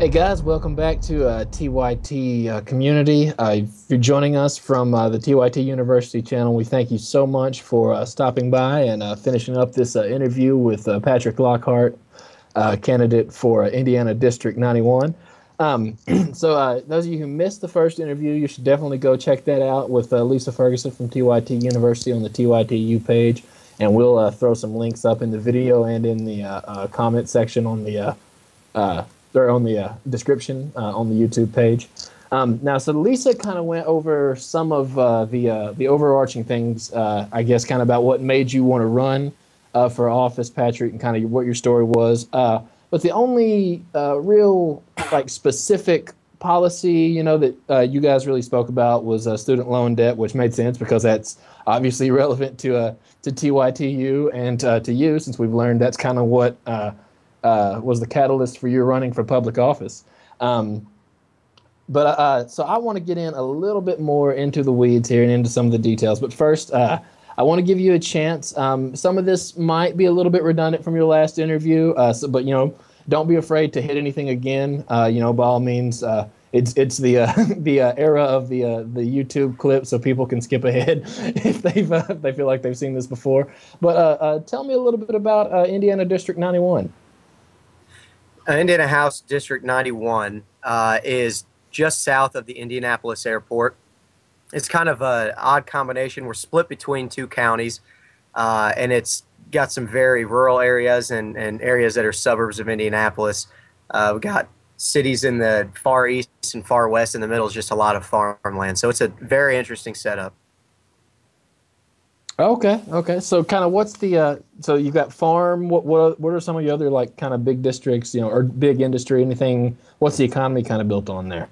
Hey guys, welcome back to TYT Community. If you're joining us from the TYT University channel, we thank you so much for stopping by and finishing up this interview with Patrick Lockhart, candidate for Indiana District 91. So those of you who missed the first interview, you should definitely go check that out with Lisa Ferguson from TYT University on the TYTU page, and we'll throw some links up in the video and in the comment section on the or on the description on the YouTube page. Now, so Lisa kind of went over some of the overarching things, I guess, kind of about what made you want to run for office, Patrick, and kind of what your story was. But the only real like specific policy, you know, that you guys really spoke about was student loan debt, which made sense because that's obviously relevant to TYTU and to you, since we've learned that's kind of what was the catalyst for you running for public office. So I want to get in a little bit more into the weeds here and into some of the details. But first, I want to give you a chance. Some of this might be a little bit redundant from your last interview, but you know, don't be afraid to hit anything again. You know, by all means, it's the the era of the YouTube clip, so people can skip ahead if they feel like they've seen this before. But tell me a little bit about Indiana District 91. Indiana House District 91 is just south of the Indianapolis airport. It's kind of an odd combination. We're split between two counties, and it's got some very rural areas and areas that are suburbs of Indianapolis. We've got cities in the far east and far west. In the middle is just a lot of farmland. So it's a very interesting setup. Okay. So kind of what's the so you've got farm. What are some of the other like kind of big districts, you know, or big industry? Anything? What's the economy kind of built on there?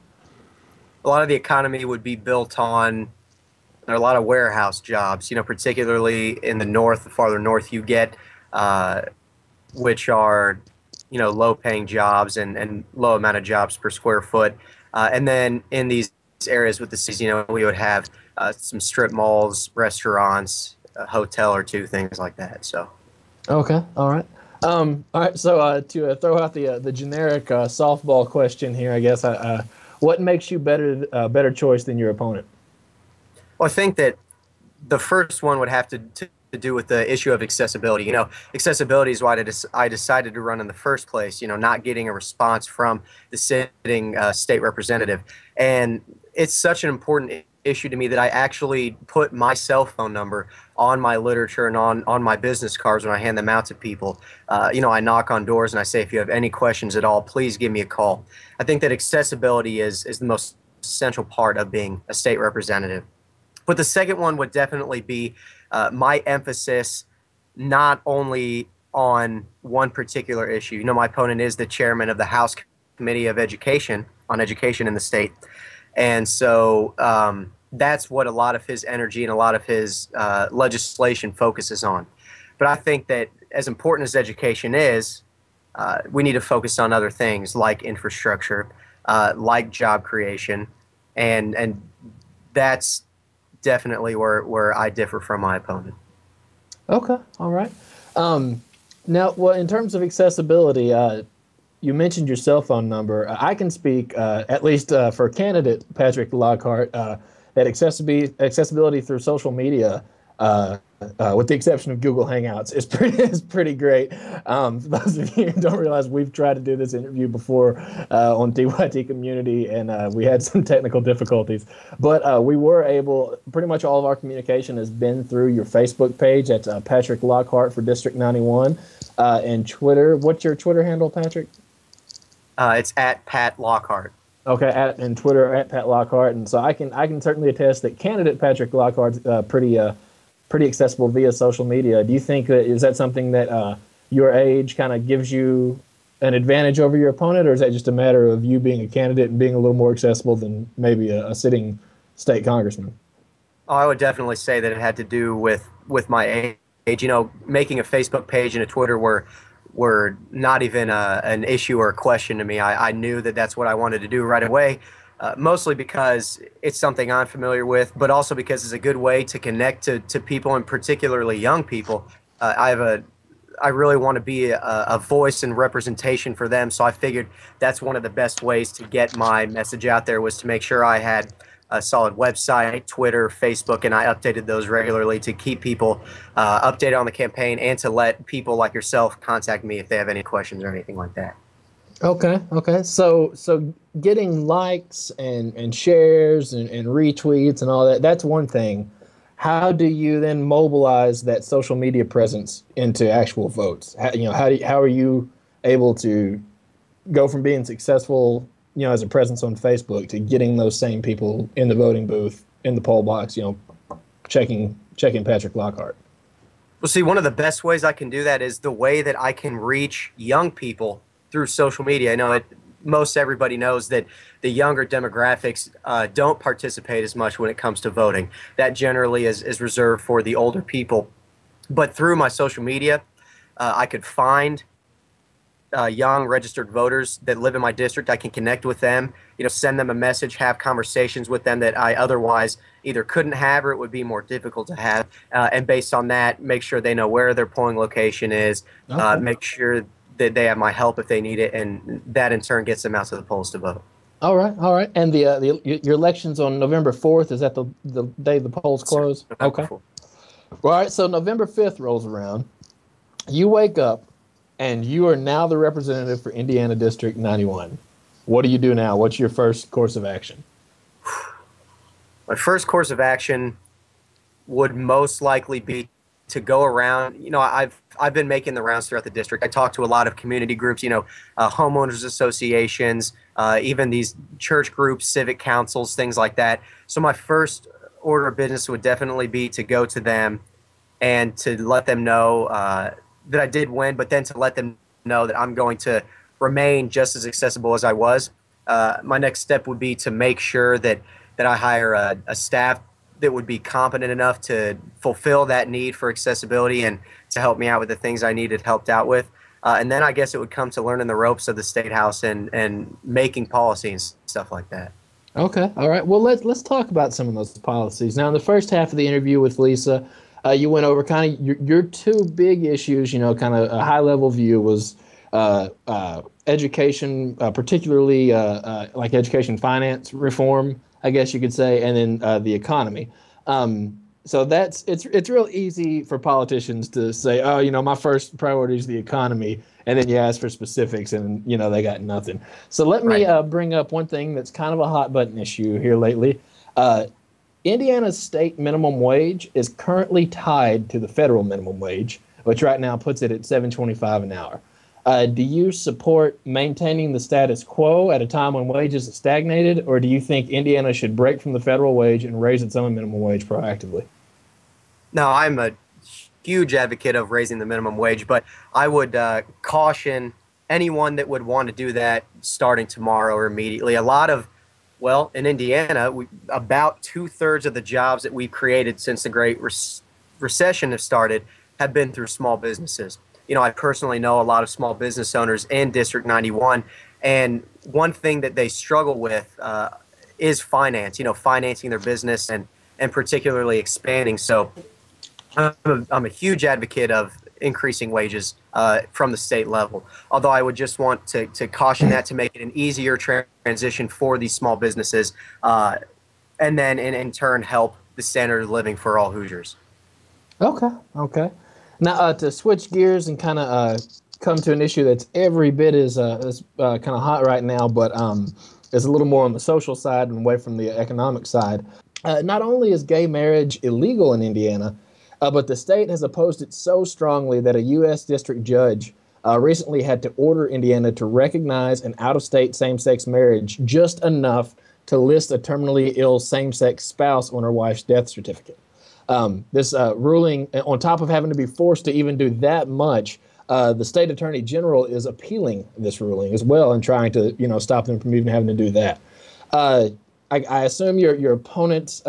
A lot of the economy would be built on, there are a lot of warehouse jobs, you know, particularly in the north, the farther north you get, which are, you know, low-paying jobs and low amount of jobs per square foot. And then in these areas with the cities, you know, we would have some strip malls, restaurants, a hotel or two, things like that. So. Okay. All right. All right. So to throw out the generic softball question here, I guess, what makes you better choice than your opponent? Well, I think that the first one would have to do with the issue of accessibility. You know, accessibility is why I decided to run in the first place, you know, not getting a response from the sitting state representative. And it's such an important issue to me that I actually put my cell phone number on my literature and on my business cards when I hand them out to people. You know, I knock on doors and I say, if you have any questions at all, please give me a call. I think that accessibility is the most essential part of being a state representative. But the second one would definitely be my emphasis not only on one particular issue. You know, my opponent is the chairman of the House Committee of Education on Education in the state. And so that's what a lot of his energy and a lot of his legislation focuses on. But I think that as important as education is, we need to focus on other things like infrastructure, like job creation, and that's definitely where I differ from my opponent. Okay. All right. Now, well, in terms of accessibility, you mentioned your cell phone number. I can speak, at least for candidate Patrick Lockhart, that accessibility through social media, with the exception of Google Hangouts, is pretty great. For those of you who don't realize, we've tried to do this interview before on TYT Community, and we had some technical difficulties. But we were able, pretty much all of our communication has been through your Facebook page at Patrick Lockhart for District 91, and Twitter. What's your Twitter handle, Patrick? It's at Pat Lockhart. Okay, and Twitter at Pat Lockhart, and so I can certainly attest that candidate Patrick Lockhart's pretty accessible via social media. Do you think is that something that your age kind of gives you an advantage over your opponent, or is that just a matter of you being a candidate and being a little more accessible than maybe a sitting state congressman? Oh, I would definitely say that it had to do with my age. You know, making a Facebook page and a Twitter were not even an issue or a question to me. I knew that that's what I wanted to do right away, mostly because it's something I'm familiar with, but also because it's a good way to connect to people, and particularly young people. I have I really want to be a voice and representation for them. So I figured that's one of the best ways to get my message out there, was to make sure I had a solid website, Twitter, Facebook, and I updated those regularly to keep people updated on the campaign, and to let people like yourself contact me if they have any questions or anything like that. Okay, okay. So getting likes and shares and retweets and all that, that's one thing. How do you then mobilize that social media presence into actual votes? How are you able to go from being successful, as a presence on Facebook, to getting those same people in the voting booth, in the poll box, checking Patrick Lockhart? Well, see, one of the best ways I can do that is the way that I can reach young people through social media. I know most everybody knows that the younger demographics don't participate as much when it comes to voting. That generally is reserved for the older people. But through my social media, I could find young registered voters that live in my district. I can connect with them, send them a message, have conversations with them that I otherwise either couldn't have, or it would be more difficult to have. And based on that, make sure they know where their polling location is, Okay. make sure that they have my help if they need it, and that in turn gets them out to the polls to vote. All right, all right. And your election's on November 4th. Is that the day the polls close? Okay. All right. So November 5th rolls around. You wake up, and you are now the representative for Indiana District 91. What do you do now? What's your first course of action? My first course of action would most likely be to go around. I've been making the rounds throughout the district. I talk to a lot of community groups, homeowners associations, even these church groups, civic councils, things like that. So my first order of business would definitely be to go to them and to let them know that I did win, but then to let them know that I'm going to remain just as accessible as I was. My next step would be to make sure that I hire a staff that would be competent enough to fulfill that need for accessibility and to help me out with the things I needed helped out with. And then I guess it would come to learning the ropes of the state house and making policy and stuff like that. Okay, all right. Well, let's talk about some of those policies. Now, in the first half of the interview with Lisa, you went over kind of your two big issues. Kind of a high-level view was education, particularly like education finance reform, I guess you could say, and then the economy. So it's real easy for politicians to say, oh, my first priority is the economy, and then you ask for specifics, and they got nothing. So let me bring up one thing that's kind of a hot button issue here lately. Indiana's state minimum wage is currently tied to the federal minimum wage, which right now puts it at $7.25 an hour. Do you support maintaining the status quo at a time when wages have stagnated, or do you think Indiana should break from the federal wage and raise its own minimum wage proactively? No, I'm a huge advocate of raising the minimum wage, but I would caution anyone that would want to do that starting tomorrow or immediately. In Indiana, about 2/3 of the jobs that we've created since the Great Recession have started have been through small businesses. I personally know a lot of small business owners in District 91, and one thing that they struggle with is finance, financing their business and particularly expanding. So I'm a huge advocate of increasing wages from the state level, although I would just want to caution that to make it an easier transition for these small businesses, and then in turn help the standard of living for all Hoosiers. Okay. Now, to switch gears and kind of come to an issue that's every bit as kind of hot right now, but is a little more on the social side and away from the economic side. Not only is gay marriage illegal in Indiana, but the state has opposed it so strongly that a U.S. district judge recently had to order Indiana to recognize an out-of-state same-sex marriage just enough to list a terminally ill same-sex spouse on her wife's death certificate. This ruling, on top of having to be forced to even do that much, the state attorney general is appealing this ruling as well and trying to, stop them from even having to do that. I assume your opponent's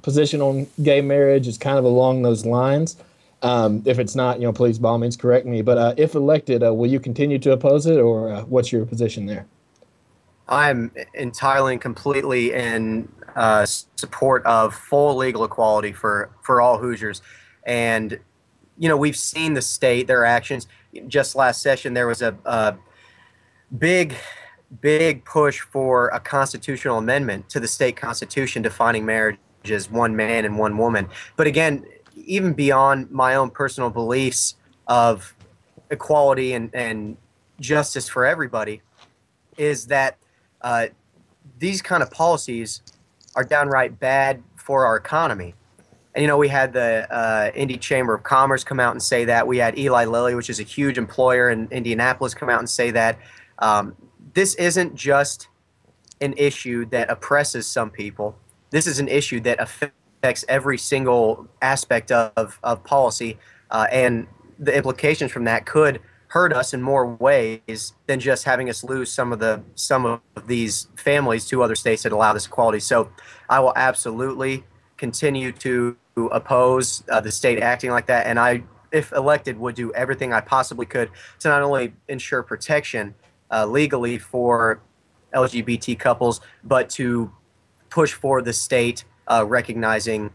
position on gay marriage is kind of along those lines. If it's not, please by all means correct me. But if elected, will you continue to oppose it, or what's your position there? I'm entirely and completely in support of full legal equality for all Hoosiers. And we've seen the state, their actions. Just last session, there was a big, big push for a constitutional amendment to the state constitution defining marriage as one man and one woman. But again, even beyond my own personal beliefs of equality and justice for everybody, is that uh, these kind of policies are downright bad for our economy. And, we had the Indy Chamber of Commerce come out and say that. We had Eli Lilly, which is a huge employer in Indianapolis, come out and say that. This isn't just an issue that oppresses some people. This is an issue that affects every single aspect of policy, and the implications from that could hurt us in more ways than just having us lose some of these families to other states that allow this equality. So I will absolutely continue to oppose the state acting like that, and I, if elected, would do everything I possibly could to not only ensure protection legally for LGBT couples, but to push for the state recognizing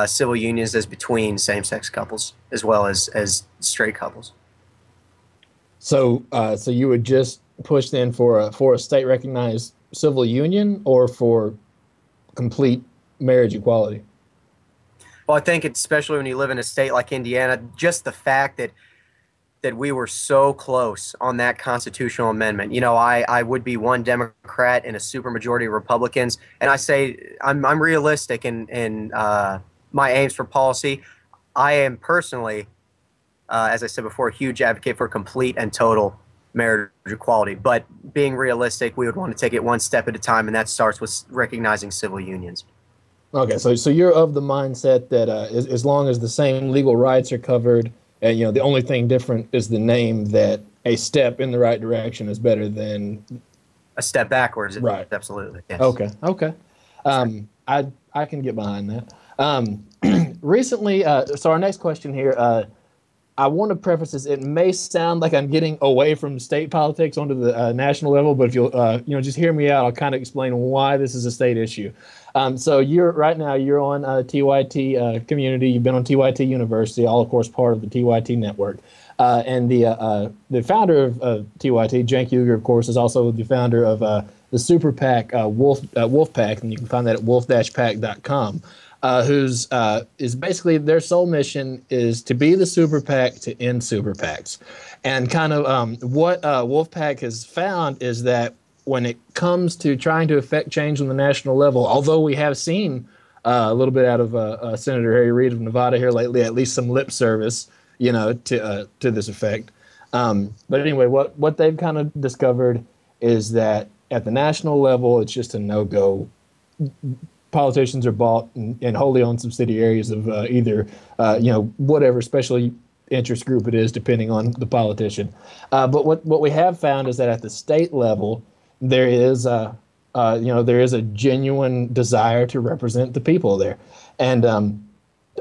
civil unions as between same-sex couples as well as straight couples. So, so you would just push then for a state-recognized civil union, or for complete marriage equality? Well, I think it's, especially when you live in a state like Indiana, just the fact that we were so close on that constitutional amendment. I would be one Democrat in a supermajority of Republicans, and I say I'm realistic in my aims for policy. I am personally, as I said before, a huge advocate for complete and total marriage equality. But being realistic, we would want to take it one step at a time, and that starts with recognizing civil unions. Okay, so you're of the mindset that as long as the same legal rights are covered, and the only thing different is the name, that a step in the right direction is better than a step backwards. Right. Absolutely. Yes. Okay. I can get behind that. Recently, so our next question here, I want to preface this. It may sound like I'm getting away from state politics onto the national level, but if you'll, just hear me out, I'll kind of explain why this is a state issue. So right now you're on TYT Community. You've been on TYT University, all of course part of the TYT Network. And the founder of TYT, Cenk Uygur, of course, is also the founder of the super PAC Wolf Pack, and you can find that at wolf-pac.com. Whose is basically their sole mission is to be the super PAC to end super PACs. And kind of what Wolfpack has found is that when it comes to trying to affect change on the national level, although we have seen a little bit out of Senator Harry Reid of Nevada here lately, at least some lip service, to this effect. But anyway, what they've kind of discovered is that at the national level, it's just a no-go. Politicians are bought and wholly owned subsidiaries of either, whatever special interest group it is, depending on the politician. But what we have found is that at the state level, there is a genuine desire to represent the people there. And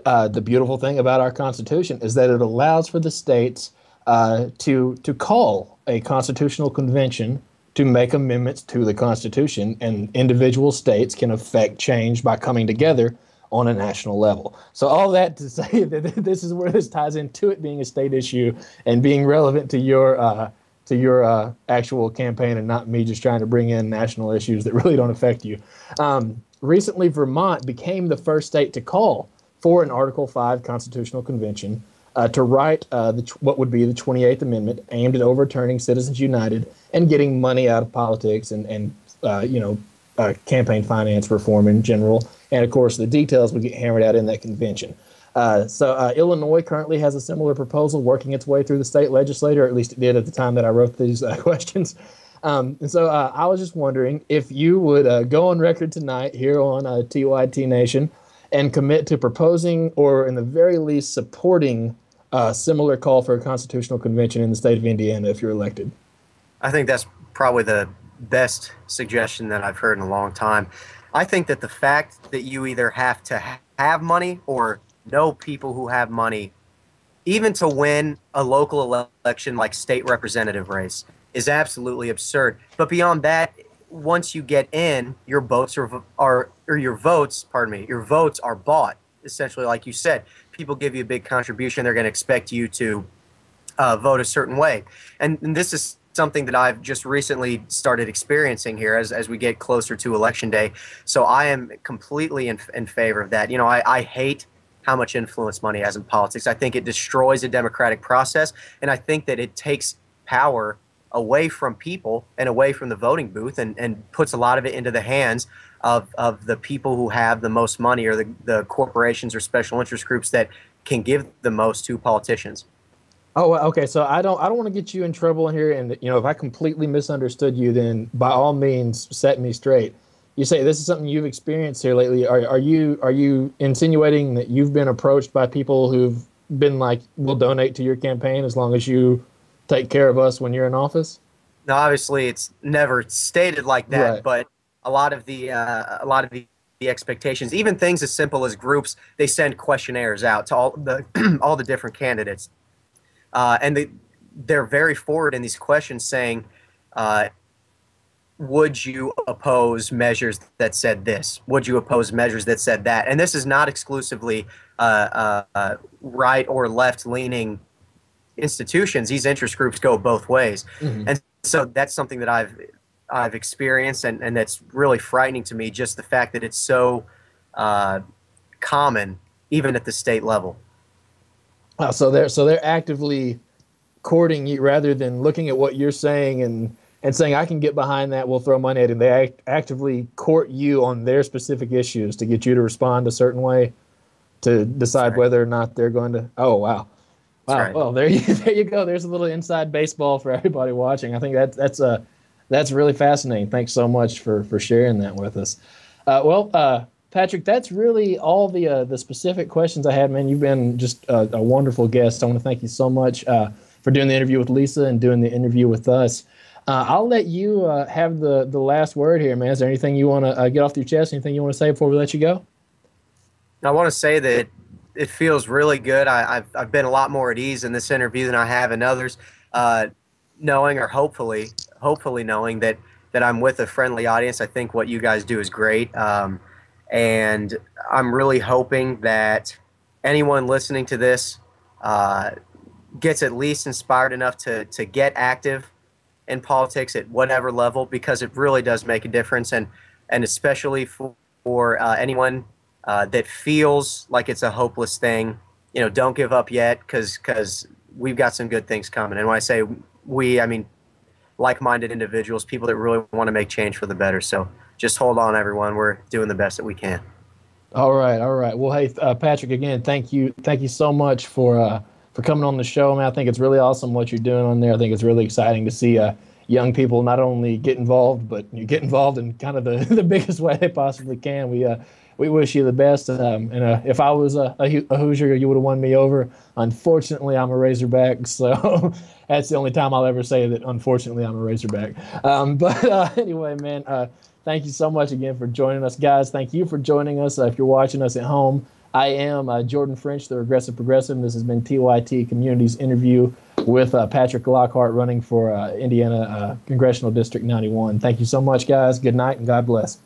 the beautiful thing about our Constitution is that it allows for the states to call a constitutional convention to make amendments to the Constitution, and individual states can affect change by coming together on a national level. So all that to say that this is where this ties into it being a state issue and being relevant to your actual campaign, and not me just trying to bring in national issues that really don't affect you. Recently, Vermont became the first state to call for an Article 5 constitutional convention to write what would be the 28th Amendment, aimed at overturning Citizens United and getting money out of politics and campaign finance reform in general. And, of course, the details would get hammered out in that convention. So Illinois currently has a similar proposal working its way through the state legislature, or at least it did at the time that I wrote these questions. And so I was just wondering if you would go on record tonight here on TYT Nation and commit to proposing, or in the very least supporting, a similar call for a constitutional convention in the state of Indiana if you're elected. I think that's probably the best suggestion that I've heard in a long time. I think that the fact that you either have to have money or know people who have money, even to win a local election like state representative race, is absolutely absurd. But beyond that, once you get in, your votes are bought, essentially, like you said. people give you a big contribution, they're going to expect you to vote a certain way. And this is something that I've just recently started experiencing here as we get closer to Election Day. So I am completely in favor of that. You know, I hate how much influence money has in politics. I think it destroys a democratic process, and I think that it takes power away from people and away from the voting booth and puts a lot of it into the hands of the people who have the most money, or the corporations or special interest groups that can give the most to politicians. Oh, okay. So I don't want to get you in trouble here, and you know, if I completely misunderstood you, then by all means set me straight. You say this is something you've experienced here lately. Are you insinuating that you've been approached by people who've been like, "We'll donate to your campaign as long as you take care of us when you're in office"? Now, obviously, it's never stated like that, Right. but a lot of the expectations, even things as simple as groups, they send questionnaires out to all the all the different candidates. And they're very forward in these questions saying, would you oppose measures that said this? Would you oppose measures that said that? And this is not exclusively right or left leaning institutions. These interest groups go both ways. Mm-hmm. And so that's something that I've experienced, and that's really frightening to me, just the fact that it's so common, even at the state level. So they're actively courting you rather than looking at what you're saying and saying, I can get behind that, we'll throw money at it. They actively court you on their specific issues to get you to respond a certain way to decide whether or not they're going to. Oh, wow. Wow. Right. Well, there you go. There's a little inside baseball for everybody watching. I think that's really fascinating. Thanks so much for sharing that with us. Patrick, that's really all the specific questions I had, man. You've been just a wonderful guest. I want to thank you so much for doing the interview with Lisa and doing the interview with us. I'll let you have the last word here, man. Is there anything you want to get off your chest? Anything you want to say before we let you go? I want to say that it feels really good. I've been a lot more at ease in this interview than I have in others, knowing, or hopefully knowing that I'm with a friendly audience. I think what you guys do is great. And I'm really hoping that anyone listening to this gets at least inspired enough to get active in politics at whatever level, because it really does make a difference. And especially for anyone that feels like it's a hopeless thing, you know, don't give up yet, because we've got some good things coming. And when I say we, I mean like-minded individuals, people that really want to make change for the better. So just hold on, everyone. We're doing the best that we can. All right. Well, hey, Patrick, again, thank you so much for coming on the show, man. I think it's really awesome what you're doing on there. I think it's really exciting to see young people not only get involved, but you get involved in kind of the biggest way they possibly can. We wish you the best. And if I was a Hoosier, you would have won me over. Unfortunately, I'm a Razorback, so that's the only time I'll ever say that. Unfortunately, I'm a Razorback. But anyway, man. Thank you so much again for joining us, guys. Thank you for joining us. If you're watching us at home, I am Jordan French, the Regressive Progressive. This has been TYT Community's interview with Patrick Lockhart, running for Indiana Congressional District 91. Thank you so much, guys. Good night, and God bless.